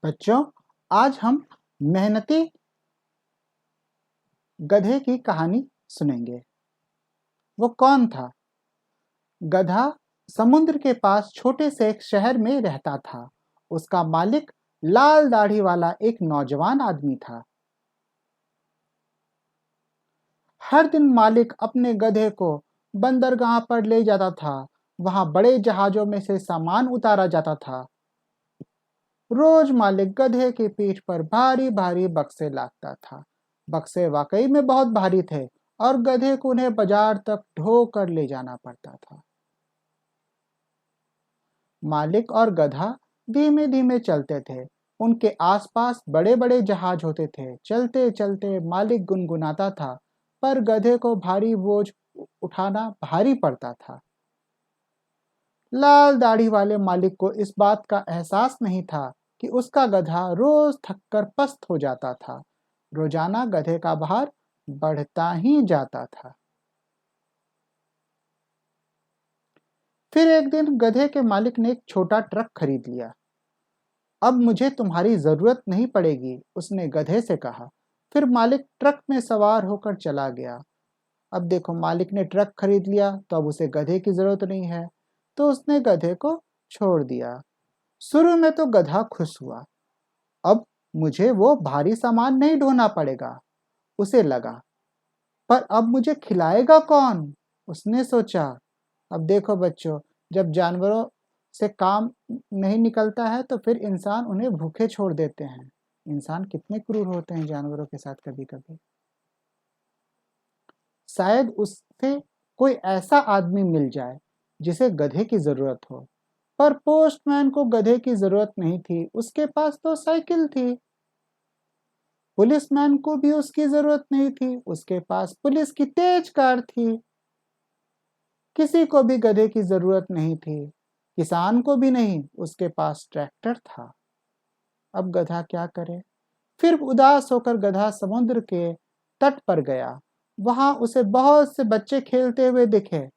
बच्चों, आज हम मेहनती गधे की कहानी सुनेंगे। वो कौन था? गधा समुद्र के पास छोटे से एक शहर में रहता था। उसका मालिक लाल दाढ़ी वाला एक नौजवान आदमी था। हर दिन मालिक अपने गधे को बंदरगाह पर ले जाता था। वहां बड़े जहाजों में से सामान उतारा जाता था। रोज मालिक गधे की पीठ पर भारी भारी बक्से लादता था। बक्से वाकई में बहुत भारी थे और गधे को उन्हें बाजार तक ढो कर ले जाना पड़ता था। मालिक और गधा धीमे धीमे चलते थे। उनके आसपास बड़े बड़े जहाज होते थे। चलते चलते मालिक गुनगुनाता था, पर गधे को भारी बोझ उठाना भारी पड़ता था। लाल दाढ़ी वाले मालिक को इस बात का एहसास नहीं था कि उसका गधा रोज थककर पस्त हो जाता था। रोजाना गधे का भार बढ़ता ही जाता था। फिर एक दिन गधे के मालिक ने एक छोटा ट्रक खरीद लिया। अब मुझे तुम्हारी जरूरत नहीं पड़ेगी, उसने गधे से कहा। फिर मालिक ट्रक में सवार होकर चला गया। अब देखो, मालिक ने ट्रक खरीद लिया तो अब उसे गधे की जरूरत नहीं है, तो उसने गधे को छोड़ दिया। शुरू में तो गधा खुश हुआ। अब मुझे वो भारी सामान नहीं ढोना पड़ेगा, उसे लगा। पर अब मुझे खिलाएगा कौन? उसने सोचा। अब देखो बच्चों, जब जानवरों से काम नहीं निकलता है तो फिर इंसान उन्हें भूखे छोड़ देते हैं। इंसान कितने क्रूर होते हैं जानवरों के साथ कभी कभी। शायद उससे कोई ऐसा आदमी मिल जाए जिसे गधे की जरूरत हो। पर पोस्टमैन को गधे की जरूरत नहीं थी, उसके पास तो साइकिल थी। पुलिसमैन को भी उसकी जरूरत नहीं थी, उसके पास पुलिस की तेज कार थी। किसी को भी गधे की जरूरत नहीं थी, किसान को भी नहीं, उसके पास ट्रैक्टर था। अब गधा क्या करे? फिर उदास होकर गधा समुद्र के तट पर गया। वहां उसे बहुत से बच्चे खेलते हुए दिखे।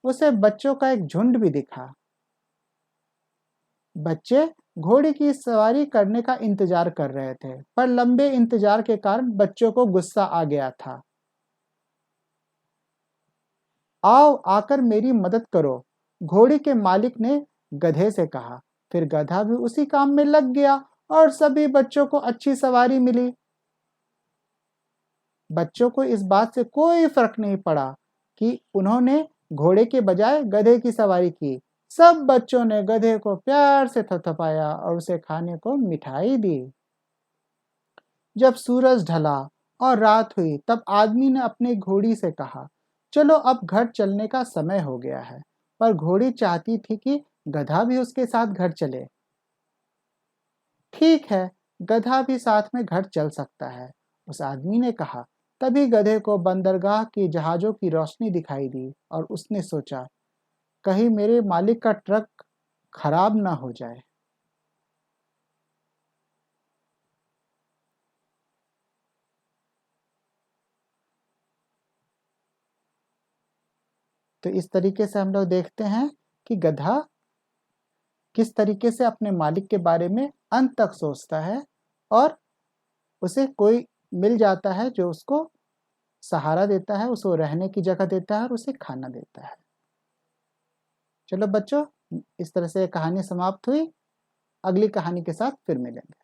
उसे बच्चों का एक झुंड भी दिखा। बच्चे घोड़े की सवारी करने का इंतजार कर रहे थे, पर लंबे इंतजार के कारण बच्चों को गुस्सा आ गया था। आओ, आकर मेरी मदद करो, घोड़ी के मालिक ने गधे से कहा। फिर गधा भी उसी काम में लग गया और सभी बच्चों को अच्छी सवारी मिली। बच्चों को इस बात से कोई फर्क नहीं पड़ा कि उन्होंने घोड़े के बजाय गधे की सवारी की। सब बच्चों ने गधे को प्यार से थपथपाया और उसे खाने को मिठाई दी। जब सूरज ढला और रात हुई, तब आदमी ने अपनी घोड़ी से कहा, चलो अब घर चलने का समय हो गया है। पर घोड़ी चाहती थी कि गधा भी उसके साथ घर चले। ठीक है, गधा भी साथ में घर चल सकता है, उस आदमी ने कहा। तभी गधे को बंदरगाह की जहाजों की रोशनी दिखाई दी और उसने सोचा, कहीं मेरे मालिक का ट्रक खराब ना हो जाए। तो इस तरीके से हम लोग देखते हैं कि गधा किस तरीके से अपने मालिक के बारे में अंत तक सोचता है और उसे कोई मिल जाता है जो उसको सहारा देता है, उसको रहने की जगह देता है और उसे खाना देता है। चलो बच्चों, इस तरह से कहानी समाप्त हुई। अगली कहानी के साथ फिर मिलेंगे।